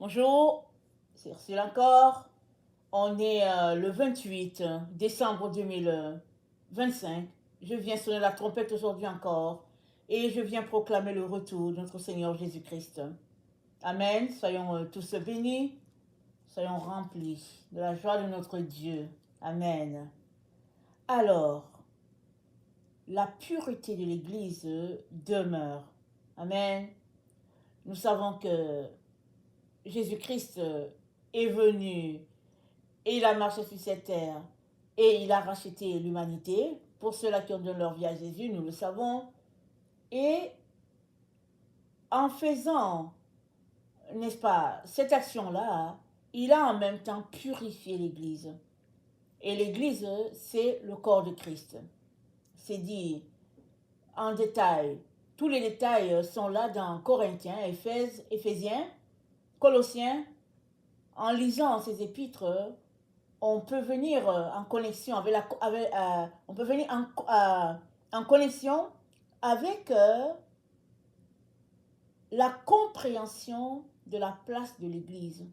Bonjour, c'est Ursule encore. On est le 28 décembre 2025. Je viens sonner la trompette aujourd'hui encore et je viens proclamer le retour de notre Seigneur Jésus-Christ. Amen. Soyons tous bénis, soyons remplis de la joie de notre Dieu. Amen. Alors, la pureté de l'Église demeure. Amen. Nous savons que Jésus-Christ est venu et il a marché sur cette terre et il a racheté l'humanité. Pour ceux-là qui ont donné leur vie à Jésus, nous le savons. Et en faisant, n'est-ce pas, cette action-là, il a en même temps purifié l'Église. Et l'Église, c'est le corps de Christ. C'est dit en détail. Tous les détails sont là dans Corinthiens, Éphésiens, Colossiens. En lisant ces épîtres, on peut venir en connexion on peut venir en connexion avec la compréhension de la place de l'Église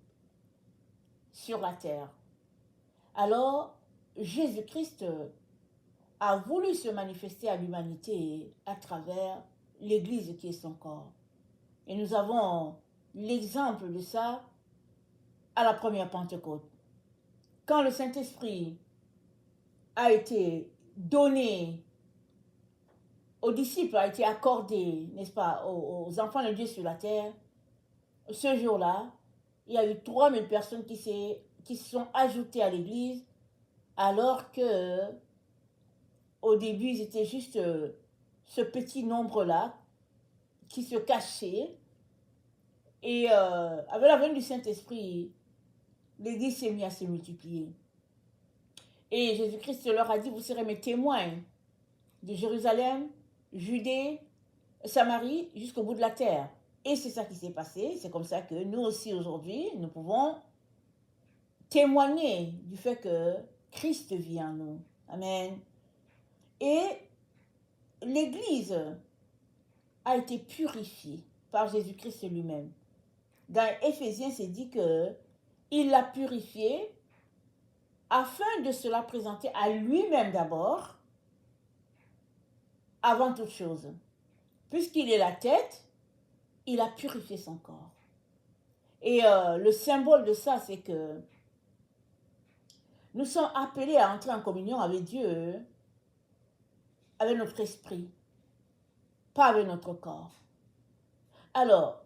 sur la terre. Alors, Jésus-Christ a voulu se manifester à l'humanité à travers l'Église qui est son corps. Et nous avons l'exemple de ça à la première Pentecôte. Quand le Saint-Esprit a été donné aux disciples, a été accordé, n'est-ce pas, aux enfants de Dieu sur la terre, ce jour-là, il y a eu 3000 personnes qui se sont ajoutées à l'église, alors que au début, ils étaient juste ce petit nombre-là qui se cachait. Et avec la venue du Saint-Esprit, l'église s'est mise à se multiplier. Et Jésus-Christ leur a dit, vous serez mes témoins de Jérusalem, Judée, Samarie, jusqu'au bout de la terre. Et c'est ça qui s'est passé. C'est comme ça que nous aussi aujourd'hui, nous pouvons témoigner du fait que Christ vit en nous. Amen. Et l'Église a été purifiée par Jésus-Christ lui-même. Dans Éphésiens, c'est dit que il l'a purifiée afin de se la présenter à lui-même d'abord, avant toute chose. Puisqu'il est la tête, il a purifié son corps. Et le symbole de ça, c'est que nous sommes appelés à entrer en communion avec Dieu, avec notre esprit, pas avec notre corps. Alors,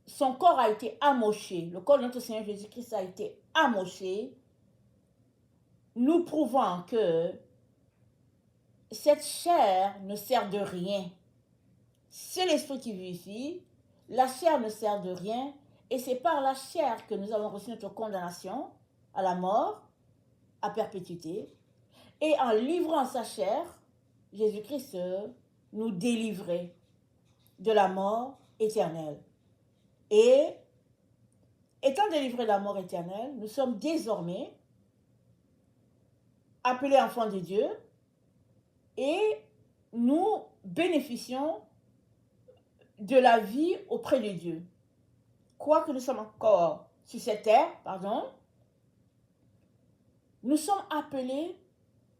son corps a été amoché, le corps de notre Seigneur Jésus-Christ a été amoché, nous prouvant que cette chair ne sert de rien. C'est l'esprit qui vivifie, la chair ne sert de rien, et c'est par la chair que nous avons reçu notre condamnation à la mort, à perpétuité. Et en livrant sa chair, Jésus-Christ nous délivrait de la mort éternelle. Et étant délivrés de la mort éternelle, nous sommes désormais appelés enfants de Dieu et nous bénéficions de la vie auprès de Dieu. Quoique nous sommes encore sur cette terre, nous sommes appelés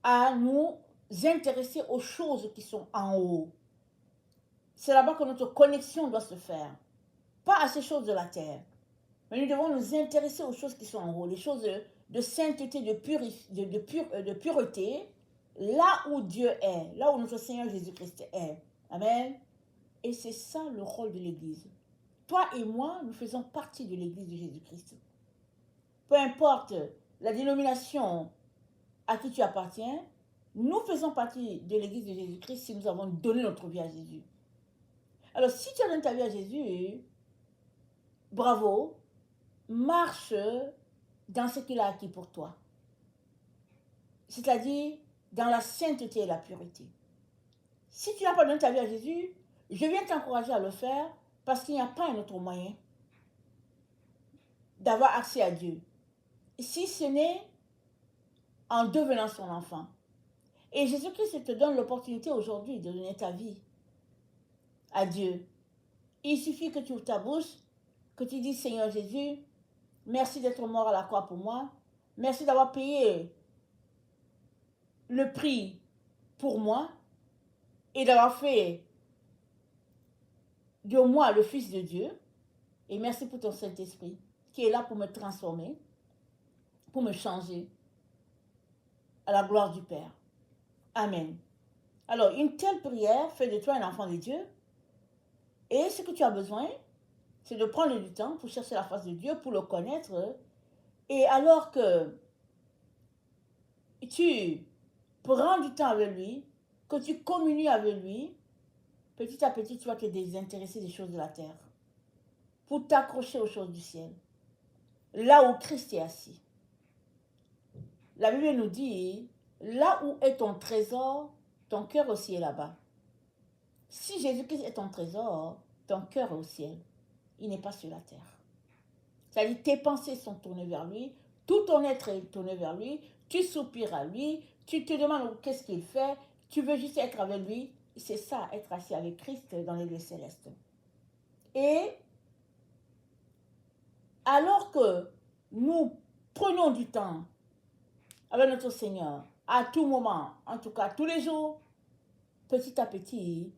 à nous intéresser aux choses qui sont en haut. C'est là-bas que notre connexion doit se faire. Pas à ces choses de la terre. Mais nous devons nous intéresser aux choses qui sont en haut, les choses de sainteté, de pureté, là où Dieu est, là où notre Seigneur Jésus-Christ est. Amen. Et c'est ça le rôle de l'Église. Toi et moi, nous faisons partie de l'Église de Jésus-Christ. Peu importe la dénomination à qui tu appartiens, nous faisons partie de l'Église de Jésus-Christ si nous avons donné notre vie à Jésus. Alors, si tu as donné ta vie à Jésus, bravo, marche dans ce qu'il a acquis pour toi. C'est-à-dire dans la sainteté et la pureté. Si tu n'as pas donné ta vie à Jésus, je viens t'encourager à le faire parce qu'il n'y a pas un autre moyen d'avoir accès à Dieu. Si ce n'est en devenant son enfant. Et Jésus-Christ te donne l'opportunité aujourd'hui de donner ta vie à Dieu. Il suffit que tu ouvres ta bouche, que tu dis Seigneur Jésus, Merci d'être mort à la croix pour moi. Merci d'avoir payé le prix pour moi et d'avoir fait de moi le Fils de Dieu. Et merci pour ton Saint-Esprit qui est là pour me transformer, pour me changer à la gloire du Père. Amen. Alors, une telle prière fait de toi un enfant de Dieu. Et ce que tu as besoin, c'est de prendre du temps pour chercher la face de Dieu, pour le connaître. Et alors que tu prends du temps avec lui, que tu communies avec lui, petit à petit, tu vas te désintéresser des choses de la terre pour t'accrocher aux choses du ciel, là où Christ est assis. La Bible nous dit, là où est ton trésor, ton cœur aussi est là-bas. Si Jésus-Christ est ton trésor, ton cœur est au ciel. Il n'est pas sur la terre. C'est-à-dire tes pensées sont tournées vers lui, tout ton être est tourné vers lui, tu soupires à lui, tu te demandes qu'est-ce qu'il fait, tu veux juste être avec lui. C'est ça, être assis avec Christ dans les lieux célestes. Et alors que nous prenons du temps avec notre Seigneur, à tout moment, en tout cas tous les jours, petit à petit,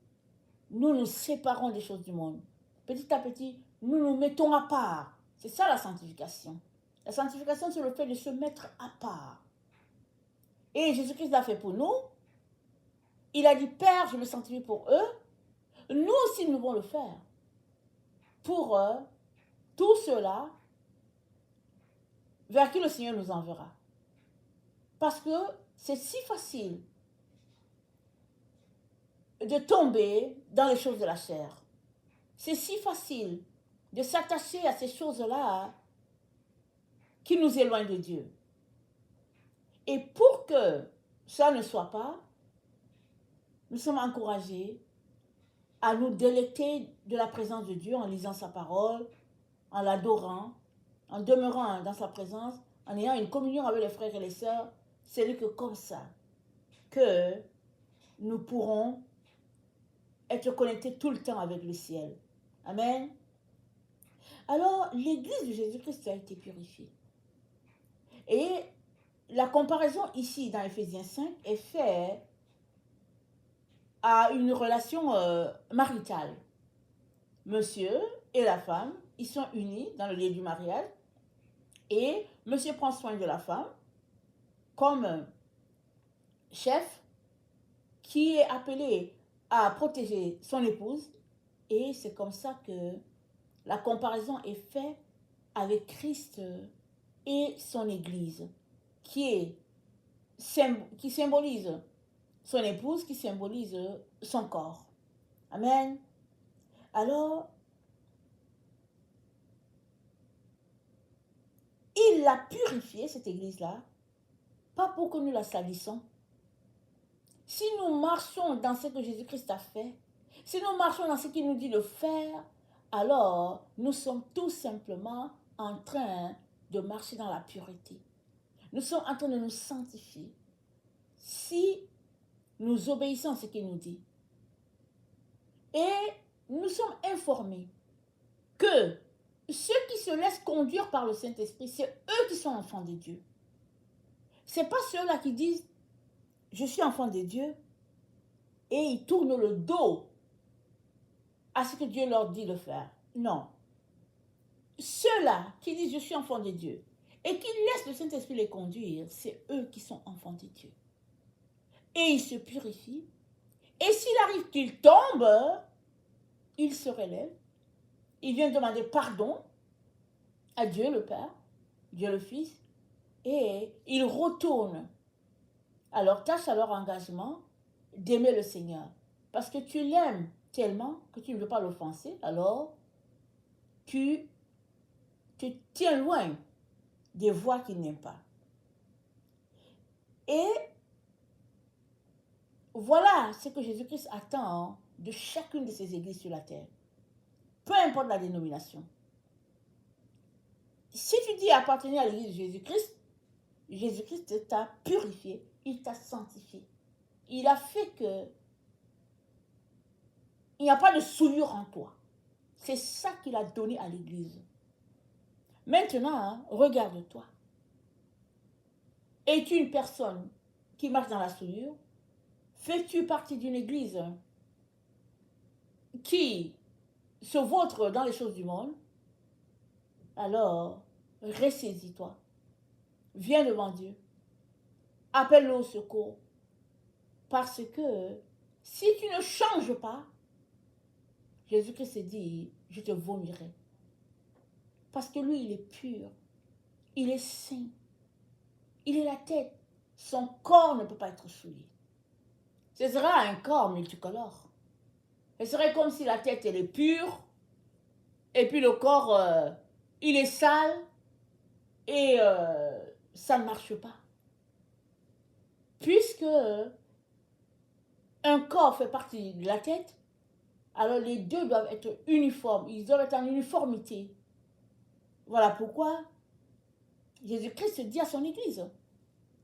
nous nous séparons des choses du monde. Petit à petit, nous nous mettons à part. C'est ça la sanctification. La sanctification, c'est le fait de se mettre à part. Et Jésus-Christ l'a fait pour nous. Il a dit, Père, je me sanctifie pour eux. Nous aussi, nous devons le faire. Pour tout cela vers qui le Seigneur nous enverra. Parce que c'est si facile de tomber dans les choses de la chair. C'est si facile de s'attacher à ces choses-là qui nous éloignent de Dieu. Et pour que ça ne soit pas, nous sommes encouragés à nous délecter de la présence de Dieu en lisant sa parole, en l'adorant, en demeurant dans sa présence, en ayant une communion avec les frères et les sœurs. C'est que comme ça que nous pourrons être connectés tout le temps avec le ciel. Amen. Alors, l'église de Jésus-Christ a été purifiée. Et la comparaison ici dans Éphésiens 5 est faite à une relation maritale. Monsieur et la femme, ils sont unis dans le lieu du mariage. Et monsieur prend soin de la femme comme chef qui est appelé à protéger son épouse. Et c'est comme ça que la comparaison est faite avec Christ et son Église, qui symbolise son épouse, qui symbolise son corps. Amen. Alors, il l'a purifiée, cette Église-là, pas pour que nous la salissons. Si nous marchons dans ce que Jésus-Christ a fait, si nous marchons dans ce qu'il nous dit de faire, alors nous sommes tout simplement en train de marcher dans la pureté. Nous sommes en train de nous sanctifier. Si nous obéissons à ce qu'il nous dit. Et nous sommes informés que ceux qui se laissent conduire par le Saint-Esprit, c'est eux qui sont enfants de Dieu. Ce n'est pas ceux-là qui disent « Je suis enfant de Dieu » et ils tournent le dos à ce que Dieu leur dit de faire. Non. Ceux-là qui disent « Je suis enfant de Dieu » et qui laissent le Saint-Esprit les conduire, c'est eux qui sont enfants de Dieu. Et ils se purifient. Et s'il arrive qu'ils tombent, ils se relèvent. Ils viennent demander pardon à Dieu le Père, Dieu le Fils, et ils retournent à leur tâche, à leur engagement d'aimer le Seigneur. Parce que tu l'aimes tellement que tu ne veux pas l'offenser, alors tu te tiens loin des voies qu'il n'aime pas. Et voilà ce que Jésus-Christ attend de chacune de ces églises sur la terre. Peu importe la dénomination. Si tu dis appartenir à l'église de Jésus-Christ, Jésus-Christ t'a purifié, il t'a sanctifié. Il a fait que il n'y a pas de souillure en toi. C'est ça qu'il a donné à l'église. Maintenant, hein, regarde-toi. Es-tu une personne qui marche dans la souillure? Fais-tu partie d'une église qui se vautre dans les choses du monde? Alors, ressaisis-toi. Viens devant Dieu. Appelle-le au secours. Parce que si tu ne changes pas, Jésus-Christ dit, je te vomirai. Parce que lui, il est pur. Il est saint. Il est la tête. Son corps ne peut pas être souillé. Ce sera un corps multicolore. Ce serait comme si la tête, elle est pure, et puis le corps, il est sale, et ça ne marche pas. Puisque un corps fait partie de la tête, alors les deux doivent être uniformes, ils doivent être en uniformité. Voilà pourquoi Jésus-Christ dit à son église,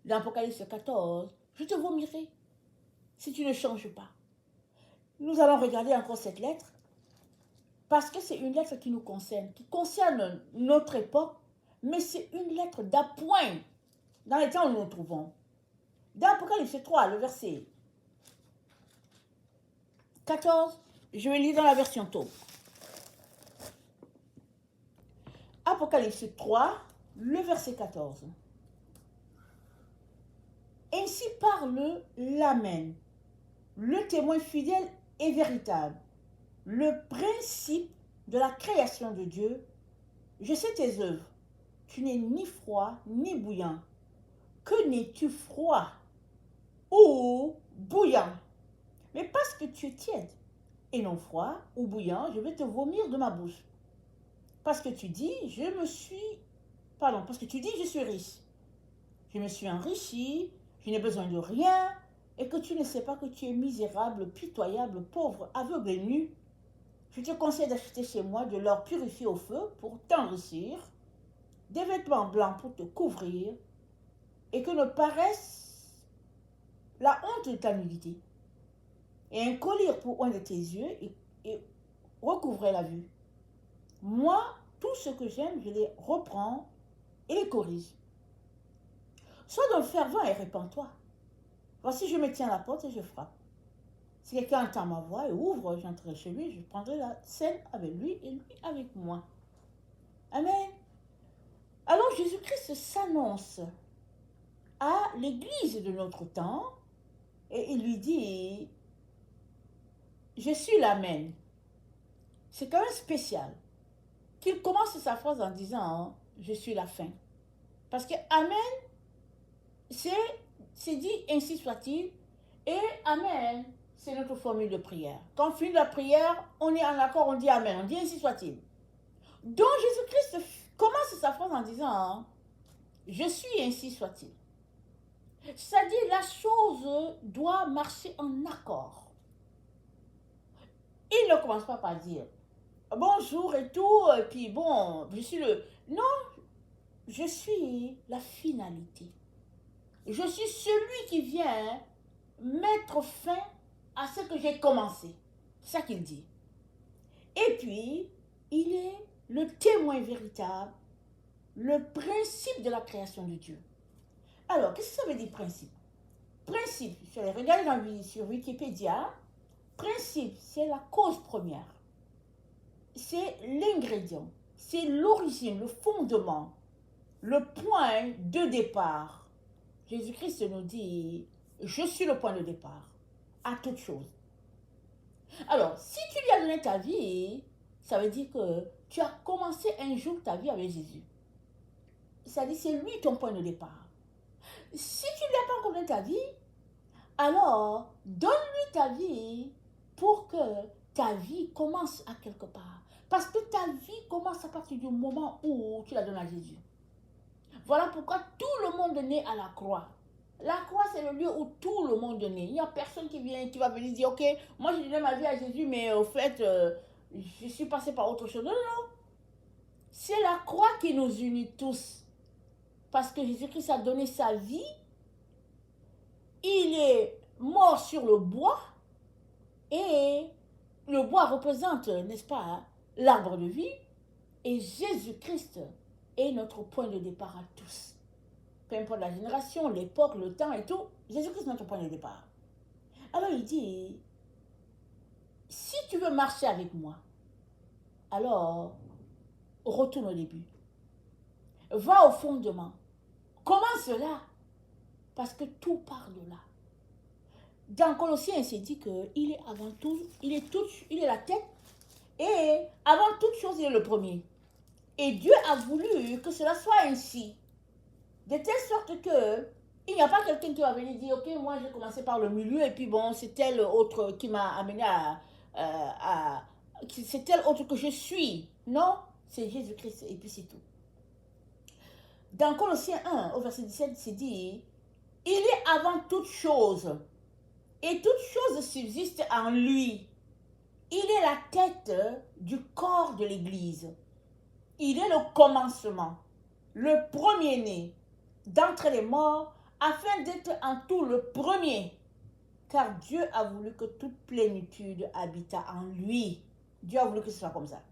dans Apocalypse 14, je te vomirai si tu ne changes pas. Nous allons regarder encore cette lettre, parce que c'est une lettre qui nous concerne, qui concerne notre époque, mais c'est une lettre d'appoint dans les temps où nous nous trouvons. Dans Apocalypse 3, le verset 14, je vais lire dans la version taupe. Apocalypse 3, le verset 14. Ainsi parle l'Amen, le témoin fidèle et véritable, le principe de la création de Dieu. Je sais tes œuvres. Tu n'es ni froid ni bouillant. Que n'es-tu froid ou bouillant? Mais parce que tu es tiède et non froid ou bouillant, je vais te vomir de ma bouche. Parce que tu dis, parce que tu dis, je suis riche. Je me suis enrichi, je n'ai besoin de rien, et que tu ne sais pas que tu es misérable, pitoyable, pauvre, aveugle et nu. Je te conseille d'acheter chez moi de l'or purifié au feu pour t'enrichir, des vêtements blancs pour te couvrir, et que ne paraisse la honte de ta nudité, et un collier pour un de tes yeux, et recouvrer la vue. Moi, tout ce que j'aime, je les reprends et les corrige. Sois donc fervent et répands-toi. Voici, je me tiens à la porte et je frappe. Si quelqu'un entend ma voix et ouvre, j'entrerai chez lui, je prendrai la scène avec lui et lui avec moi. Amen. Alors Jésus-Christ s'annonce à l'église de notre temps et il lui dit, je suis l'Amen. C'est quand même spécial qu'il commence sa phrase en disant, je suis la fin. Parce que Amen, c'est dit ainsi soit-il, et Amen, c'est notre formule de prière. Quand on finit la prière, on est en accord, on dit Amen, on dit ainsi soit-il. Donc Jésus-Christ commence sa phrase en disant, je suis ainsi soit-il. C'est-à-dire la chose doit marcher en accord. Il ne commence pas par dire bonjour et tout, et puis bon, je suis le... Non, je suis la finalité. Je suis celui qui vient mettre fin à ce que j'ai commencé. C'est ça qu'il dit. Et puis, il est le témoin véritable, le principe de la création de Dieu. Alors, qu'est-ce que ça veut dire principe? Principe, je vais regarder sur Wikipédia. Principe, c'est la cause première. C'est l'ingrédient. C'est l'origine, le fondement, le point de départ. Jésus-Christ nous dit, je suis le point de départ à toute chose. Alors, si tu lui as donné ta vie, ça veut dire que tu as commencé un jour ta vie avec Jésus. C'est-à-dire, c'est lui ton point de départ. Si tu ne lui as pas encore donné ta vie, alors donne-lui ta vie pour que ta vie commence à quelque part. Parce que ta vie commence à partir du moment où tu la donnes à Jésus. Voilà pourquoi tout le monde est né à la croix. La croix, c'est le lieu où tout le monde est né. Il n'y a personne qui va venir dire, ok, moi j'ai donné ma vie à Jésus, mais au fait, je suis passé par autre chose. Non, non, non. C'est la croix qui nous unit tous. Parce que Jésus-Christ a donné sa vie. Il est mort sur le bois. Et le bois représente, n'est-ce pas, l'arbre de vie. Et Jésus-Christ est notre point de départ à tous. Peu importe la génération, l'époque, le temps et tout, Jésus-Christ est notre point de départ. Alors il dit, si tu veux marcher avec moi, alors retourne au début. Va au fondement. Commence là, parce que tout part de là. Dans Colossiens, il s'est dit qu'il est avant tout, il est la tête, et avant toute chose, il est le premier. Et Dieu a voulu que cela soit ainsi. De telle sorte que il n'y a pas quelqu'un qui va venir dire, ok, moi j'ai commencé par le milieu, et puis bon, c'est tel autre qui m'a amené c'est tel autre que je suis. Non, c'est Jésus-Christ, et puis c'est tout. Dans Colossiens 1, au verset 17, c'est dit, il est avant toute chose, et toute chose subsiste en lui. Il est la tête du corps de l'Église. Il est le commencement, le premier-né d'entre les morts, afin d'être en tout le premier. Car Dieu a voulu que toute plénitude habitât en lui. Dieu a voulu que ce soit comme ça.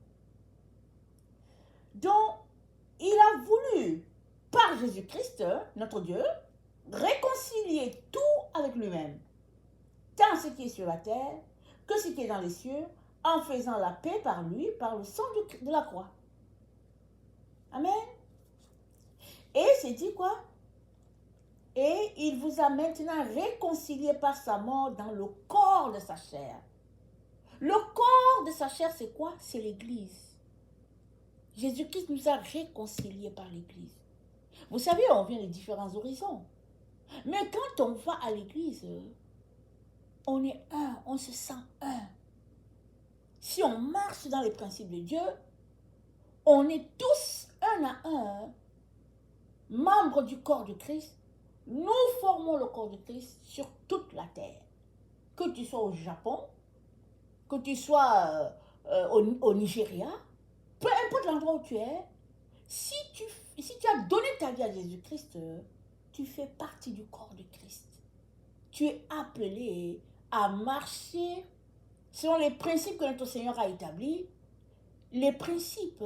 Donc, il a voulu, par Jésus-Christ, notre Dieu, réconcilier tout avec lui-même, tant ce qui est sur la terre que ce qui est dans les cieux, en faisant la paix par lui, par le sang de la croix. Amen. Et c'est dit quoi? Et il vous a maintenant réconcilié par sa mort dans le corps de sa chair. Le corps de sa chair, c'est quoi? C'est l'Église. Jésus-Christ nous a réconciliés par l'Église. Vous savez, on vient de différents horizons. Mais quand on va à l'Église, on est un, on se sent un. Si on marche dans les principes de Dieu, on est tous un à un, membres du corps de Christ. Nous formons le corps de Christ sur toute la terre. Que tu sois au Japon, que tu sois au Nigeria, peu importe l'endroit où tu es, si tu as donné ta vie à Jésus-Christ, tu fais partie du corps de Christ. Tu es appelé à marcher selon les principes que notre Seigneur a établis, les principes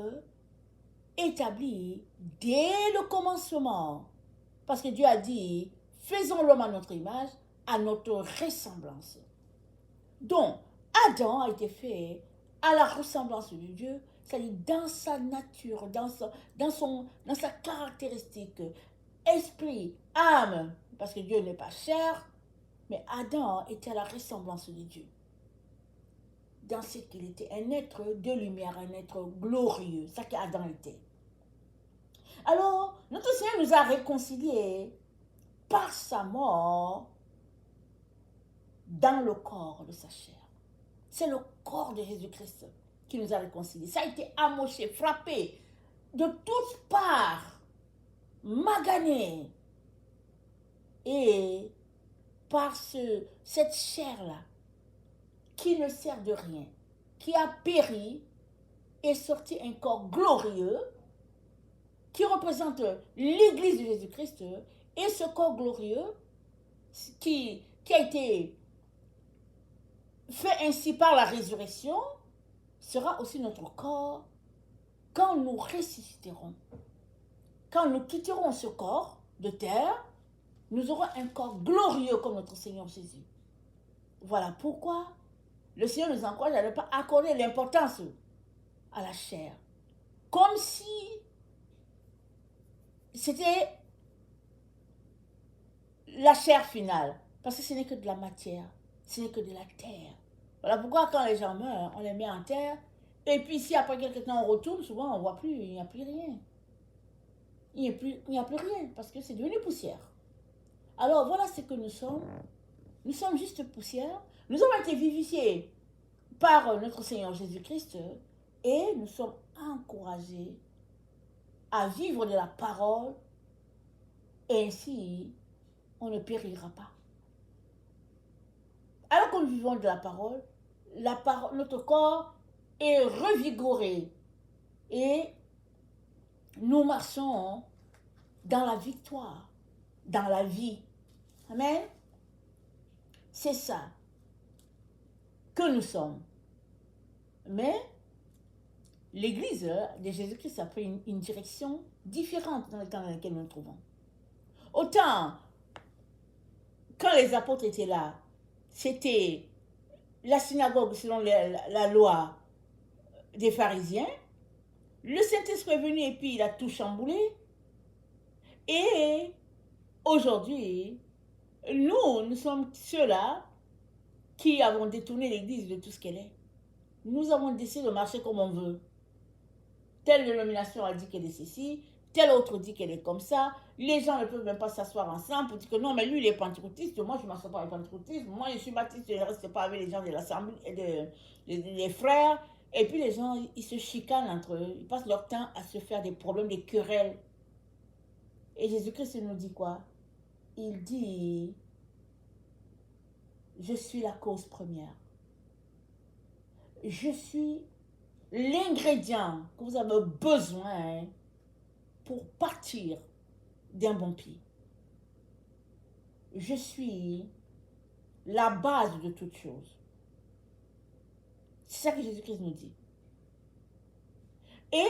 établis dès le commencement. Parce que Dieu a dit, faisons l'homme à notre image, à notre ressemblance. Donc, Adam a été fait à la ressemblance de Dieu, c'est-à-dire dans sa nature, dans sa caractéristique, esprit, âme, parce que Dieu n'est pas chair, mais Adam était à la ressemblance de Dieu. Dans ce qu'il était, un être de lumière, un être glorieux, c'est ça qu'Adam était. Alors, notre Seigneur nous a réconciliés par sa mort dans le corps de sa chair. C'est le corps de Jésus-Christ qui nous a réconciliés. Ça a été amoché, frappé de toutes parts, magané. Et par cette chair-là, qui ne sert de rien, qui a péri, est sorti un corps glorieux qui représente l'Église de Jésus-Christ. Et ce corps glorieux qui a été fait ainsi par la résurrection sera aussi notre corps quand nous ressusciterons. Quand nous quitterons ce corps de terre, nous aurons un corps glorieux comme notre Seigneur Jésus. Voilà pourquoi le Seigneur nous encourage à ne pas accorder l'importance à la chair. Comme si c'était la chair finale. Parce que ce n'est que de la matière. Ce n'est que de la terre. Voilà pourquoi quand les gens meurent, on les met en terre. Et puis si après quelques temps on retourne, souvent on ne voit plus, il n'y a plus rien. Il n'y a plus rien parce que c'est devenu poussière. Alors voilà ce que nous sommes. Nous sommes juste poussière. Nous avons été vivifiés par notre Seigneur Jésus-Christ et nous sommes encouragés à vivre de la parole et ainsi on ne périra pas. Alors que nous vivons de la parole, notre corps est revigoré et nous marchons dans la victoire, dans la vie. Amen. C'est ça que nous sommes. Mais l'Église de Jésus-Christ a pris une direction différente dans le temps dans lequel nous nous trouvons. Autant, quand les apôtres étaient là, c'était la synagogue selon la loi des pharisiens. Le Saint-Esprit est venu et puis il a tout chamboulé. Et aujourd'hui, nous sommes ceux-là qui avons détourné l'Église de tout ce qu'elle est. Nous avons décidé de marcher comme on veut. Telle dénomination a dit qu'elle est ceci, telle autre dit qu'elle est comme ça. Les gens ne peuvent même pas s'asseoir ensemble pour dire que non, mais lui il est pentecôtiste, moi je ne m'assois pas avec pentecôtiste, moi je suis baptiste, je ne reste pas avec les gens de l'assemblée, les frères. Et puis les gens, ils se chicanent entre eux, ils passent leur temps à se faire des problèmes, des querelles. Et Jésus-Christ nous dit quoi? Il dit, je suis la cause première. Je suis l'ingrédient que vous avez besoin pour partir d'un bon pied. Je suis la base de toute chose. C'est ça que Jésus-Christ nous dit. Et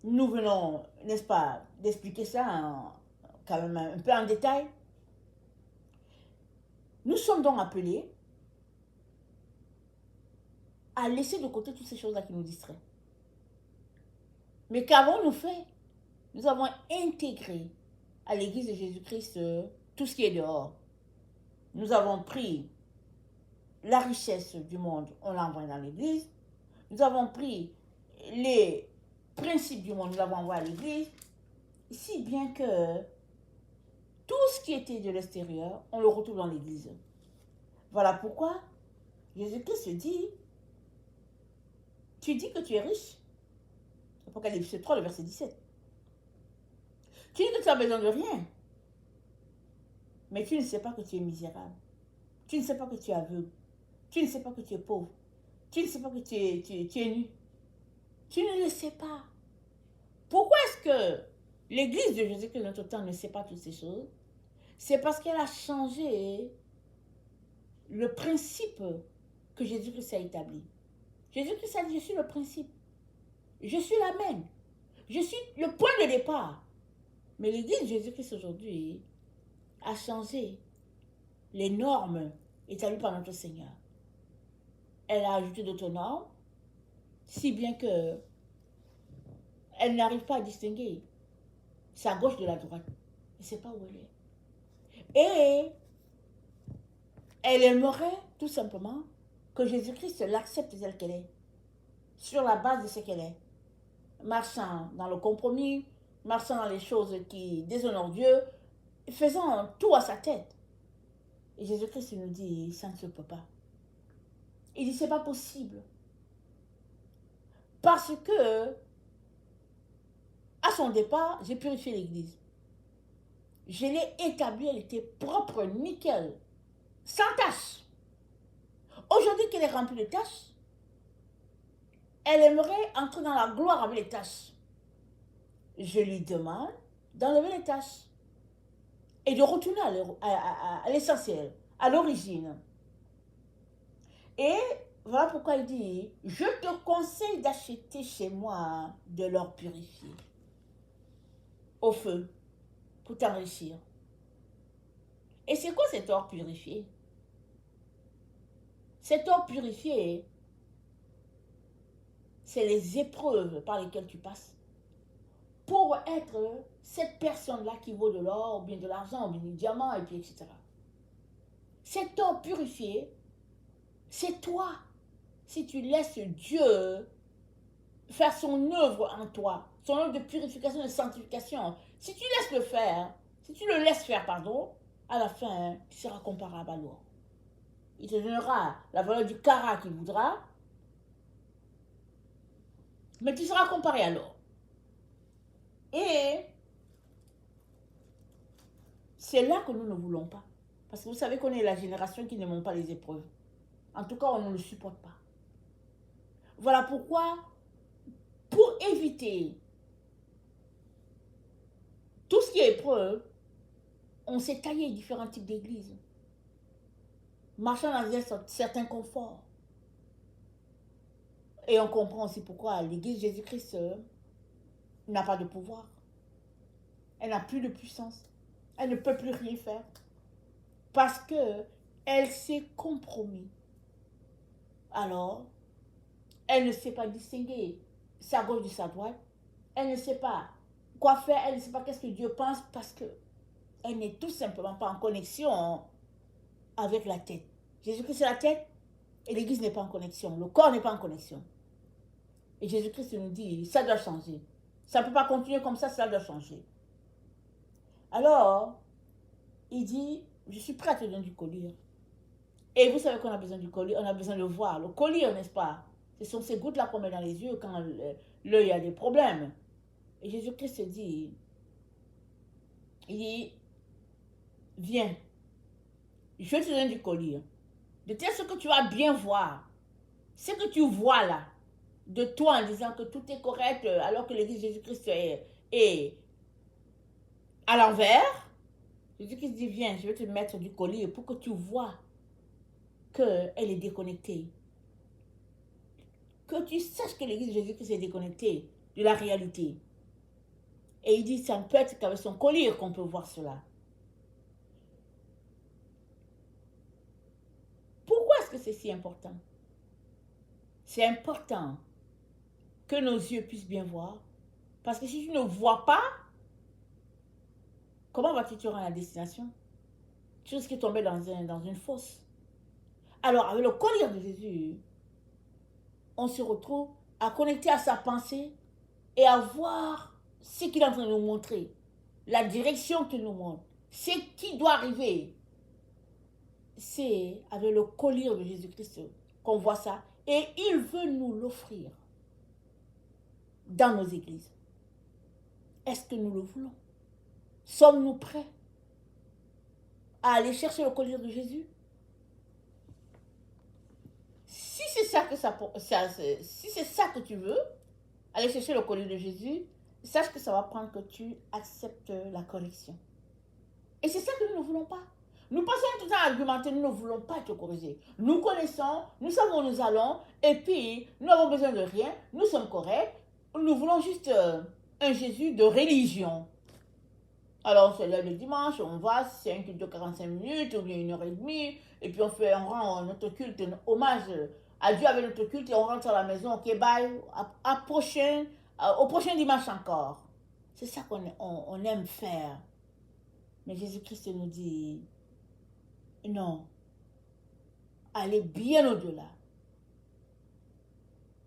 nous venons, n'est-ce pas, d'expliquer ça quand même un peu en détail. Nous sommes donc appelés à laisser de côté toutes ces choses-là qui nous distraient. Mais qu'avons-nous fait? Nous avons intégré à l'Église de Jésus-Christ tout ce qui est dehors. Nous avons pris la richesse du monde, on l'a envoyé dans l'Église. Nous avons pris les principes du monde, nous l'avons envoyé à l'Église. Si bien que tout ce qui était de l'extérieur, on le retrouve dans l'Église. Voilà pourquoi Jésus-Christ dit, tu dis que tu es riche. Apocalypse 3, le verset 17. Tu dis que tu as besoin de rien. Mais tu ne sais pas que tu es misérable. Tu ne sais pas que tu es aveugle. Tu ne sais pas que tu es pauvre. Tu ne sais pas que tu es nu. Tu ne le sais pas. Pourquoi est-ce que l'Église de Jésus-Christ de notre temps ne sait pas toutes ces choses? C'est parce qu'elle a changé le principe que Jésus-Christ a établi. Jésus-Christ a dit, je suis le principe. Je suis la même. Je suis le point de départ. Mais l'Église de Jésus-Christ aujourd'hui a changé les normes établies par notre Seigneur. Elle a ajouté d'autres normes, si bien que elle n'arrive pas à distinguer sa gauche de la droite. Elle ne sait pas où elle est. Et elle aimerait tout simplement que Jésus-Christ l'accepte telle qu'elle est, sur la base de ce qu'elle est, marchant dans le compromis, marchant dans les choses qui déshonorent Dieu, faisant tout à sa tête. Et Jésus-Christ nous dit, ça ne se peut pas. Il dit, c'est pas possible. Parce que, à son départ, j'ai purifié l'Église. Je l'ai établie, elle était propre, nickel, sans tache. Aujourd'hui qu'elle est remplie de taches, elle aimerait entrer dans la gloire avec les taches. Je lui demande d'enlever les taches et de retourner à l'essentiel, à l'origine. Et voilà pourquoi il dit, je te conseille d'acheter chez moi de l'or purifié au feu pour t'enrichir. Et c'est quoi cet or purifié? Cet or purifié, c'est les épreuves par lesquelles tu passes pour être cette personne-là qui vaut de l'or, ou bien de l'argent, ou bien du diamant, et puis etc. Cet or purifié, c'est toi. Si tu laisses Dieu faire son œuvre en toi, son œuvre de purification, de sanctification, si tu laisses le faire, si tu le laisses faire, pardon, à la fin, tu seras comparable à l'or. Il te donnera la valeur du carat qu'il voudra, mais tu seras comparé à l'or. Et c'est là que nous ne voulons pas. Parce que vous savez qu'on est la génération qui n'aime pas les épreuves. En tout cas, on ne le supporte pas. Voilà pourquoi, pour éviter tout ce qui est épreuve, on s'est taillé différents types d'églises, marchant dans un certain confort. Et on comprend aussi pourquoi l'Église Jésus-Christ n'a pas de pouvoir. Elle n'a plus de puissance. Elle ne peut plus rien faire. Parce que elle s'est compromise. Alors, elle ne sait pas distinguer sa gauche de sa droite. Elle ne sait pas quoi faire. Elle ne sait pas qu'est-ce que Dieu pense parce qu'elle n'est tout simplement pas en connexion avec la tête. Jésus-Christ c'est la tête et l'Église n'est pas en connexion. Le corps n'est pas en connexion. Et Jésus-Christ nous dit, ça doit changer. Ça ne peut pas continuer comme ça doit changer. Alors, il dit, je suis prêt à te donner du collyre. Et vous savez qu'on a besoin du collyre, on a besoin de voir. Le collyre, n'est-ce pas? Ce sont ces gouttes-là qu'on met dans les yeux quand l'œil a des problèmes. Et Jésus-Christ dit, il dit, viens, je te donne du collyre. De telle sorte que tu vas bien voir. Ce que tu vois là, de toi en disant que tout est correct alors que l'Église Jésus-Christ est à l'envers. Jésus-Christ dit, viens, je vais te mettre du collier pour que tu vois qu'elle est déconnectée. Que tu saches que l'Église Jésus-Christ est déconnectée de la réalité. Et il dit, ça ne peut être qu'avec son collier qu'on peut voir cela. Pourquoi est-ce que c'est si important? C'est important que nos yeux puissent bien voir. Parce que si tu ne vois pas, comment vas-tu te rendre à la destination? Tu risques de tomber dans une fosse. Alors, avec le collier de Jésus, on se retrouve à connecter à sa pensée et à voir ce qu'il est en train de nous montrer, la direction qu'il nous montre, ce qui doit arriver. C'est avec le collier de Jésus-Christ qu'on voit ça et il veut nous l'offrir dans nos églises. Est-ce que nous le voulons? Sommes-nous prêts à aller chercher le collier de Jésus? Si c'est ça que tu veux, aller chercher le collier de Jésus, sache que ça va prendre que tu acceptes la correction. Et c'est ça que nous ne voulons pas. Nous passons tout le temps à argumenter, nous ne voulons pas te corriger. Nous connaissons, nous savons où nous allons, et puis nous n'avons besoin de rien, nous sommes corrects. Nous voulons juste un Jésus de religion. Alors on se lève le dimanche, on va, c'est un culte de 45 minutes, ou bien 1h30, et puis on rend notre culte, hommage à Dieu avec notre culte, et on rentre à la maison, ok, bye, au prochain dimanche encore. C'est ça qu'on aime faire. Mais Jésus-Christ nous dit, non, allez bien au-delà.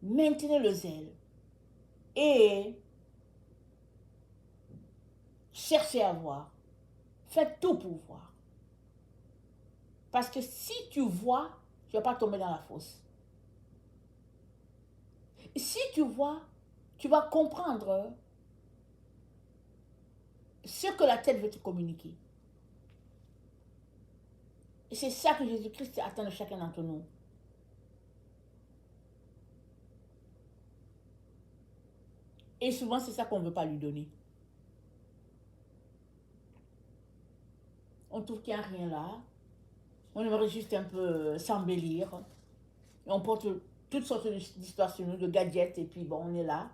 Maintenez le zèle. Et cherchez à voir. Faites tout pour voir. Parce que si tu vois, tu ne vas pas tomber dans la fosse. Si tu vois, tu vas comprendre ce que la tête veut te communiquer. Et c'est ça que Jésus-Christ attend de chacun d'entre nous. Et souvent, c'est ça qu'on ne veut pas lui donner. On trouve qu'il n'y a rien là. On aimerait juste un peu s'embellir. Et on porte toutes sortes d'histoires sur nous, de gadgets, et puis bon, on est là.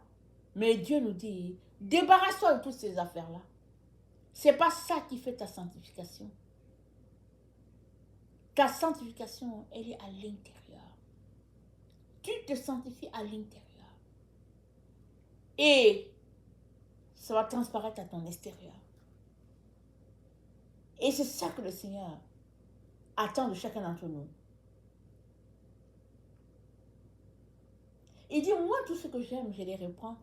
Mais Dieu nous dit, débarrasse-toi de toutes ces affaires-là. C'est pas ça qui fait ta sanctification. Ta sanctification, elle est à l'intérieur. Tu te sanctifies à l'intérieur. Et ça va transparaître à ton extérieur. Et c'est ça que le Seigneur attend de chacun d'entre nous. Il dit, moi, tout ce que j'aime, je les reprends.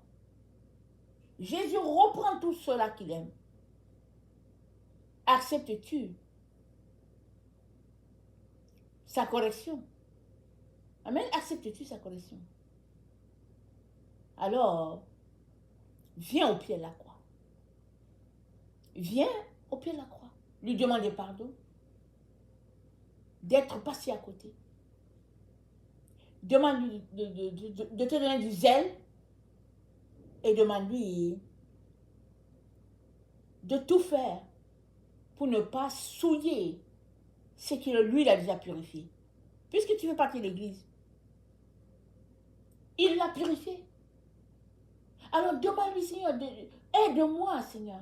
Jésus reprend tout cela qu'il aime. Acceptes-tu sa correction? Amen. Acceptes-tu sa correction? Alors, viens au pied de la croix. Viens au pied de la croix. Lui demander pardon. D'être passé à côté. Demande-lui de te donner du zèle. Et demande-lui de tout faire pour ne pas souiller ce que lui, il a déjà purifié. Puisque tu fais partie de l'Église, il l'a purifié. Alors demande-lui, Seigneur, aide-moi, Seigneur,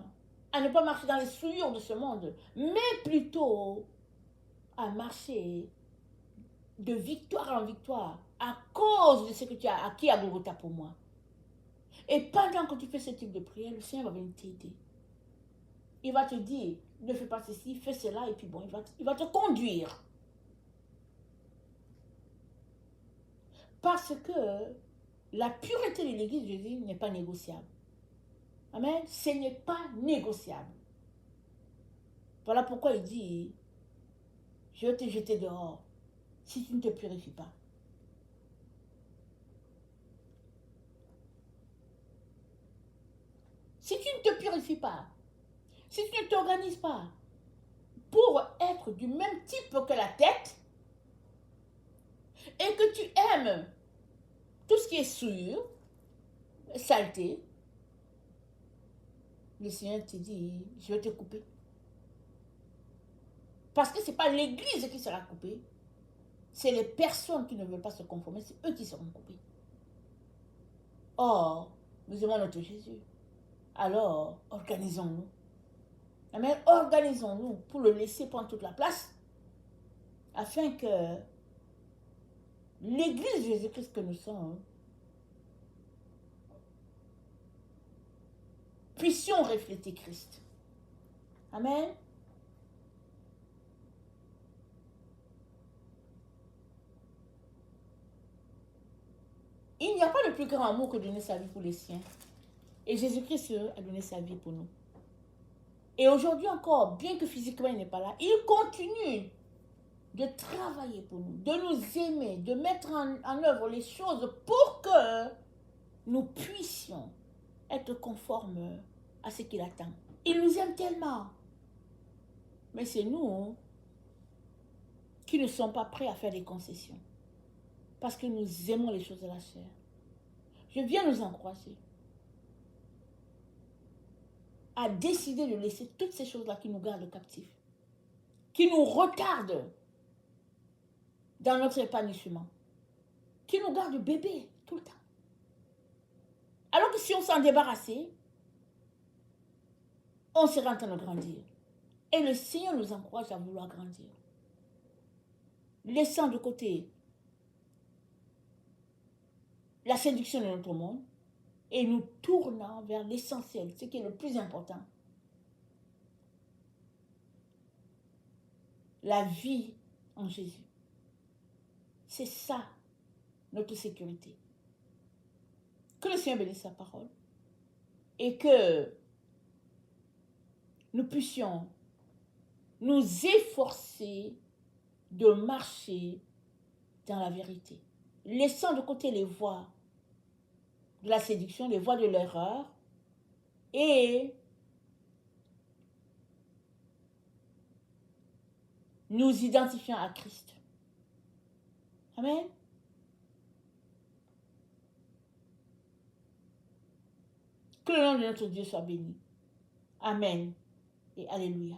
à ne pas marcher dans les souillures de ce monde, mais plutôt à marcher de victoire en victoire à cause de ce que tu as acquis à Golgotha pour moi. Et pendant que tu fais ce type de prière, le Seigneur va venir t'aider. Il va te dire, ne fais pas ceci, fais cela, et puis bon, il va te conduire. Parce que la pureté de l'Église de Jésus n'est pas négociable. Amen. Ce n'est pas négociable. Voilà pourquoi il dit, je vais te jeter dehors si tu ne te purifies pas. Si tu ne te purifies pas, si tu ne t'organises pas pour être du même type que la tête, et que tu aimes tout ce qui est souillure, saleté, le Seigneur te dit, je vais te couper. Parce que ce n'est pas l'Église qui sera coupée, c'est les personnes qui ne veulent pas se conformer, c'est eux qui seront coupés. Or, nous aimons notre Jésus. Alors, organisons-nous. Amen. Organisons-nous pour le laisser prendre toute la place, afin que l'Église de Jésus-Christ que nous sommes puissions refléter Christ. Amen. Il n'y a pas de plus grand amour que de donner sa vie pour les siens. Et Jésus-Christ a donné sa vie pour nous. Et aujourd'hui encore, bien que physiquement il n'est pas là, il continue de travailler pour nous, de nous aimer, de mettre en œuvre les choses pour que nous puissions être conformes à ce qu'il attend. Il nous aime tellement. Mais c'est nous qui ne sommes pas prêts à faire des concessions. Parce que nous aimons les choses de la chair. Je viens nous encourager à décider de laisser toutes ces choses-là qui nous gardent captifs, qui nous retardent dans notre épanouissement, qui nous gardent bébés tout le temps. Alors que si on s'en débarrassait, on serait en train de grandir. Et le Seigneur nous encourage à vouloir grandir. Laissant de côté la séduction de notre monde et nous tournant vers l'essentiel, ce qui est le plus important. La vie en Jésus. C'est ça, notre sécurité. Que le Seigneur bénisse sa parole et que nous puissions nous efforcer de marcher dans la vérité, laissant de côté les voies de la séduction, les voies de l'erreur, et nous identifiant à Christ. Amen. Que le nom de notre Dieu soit béni. Amen et alléluia.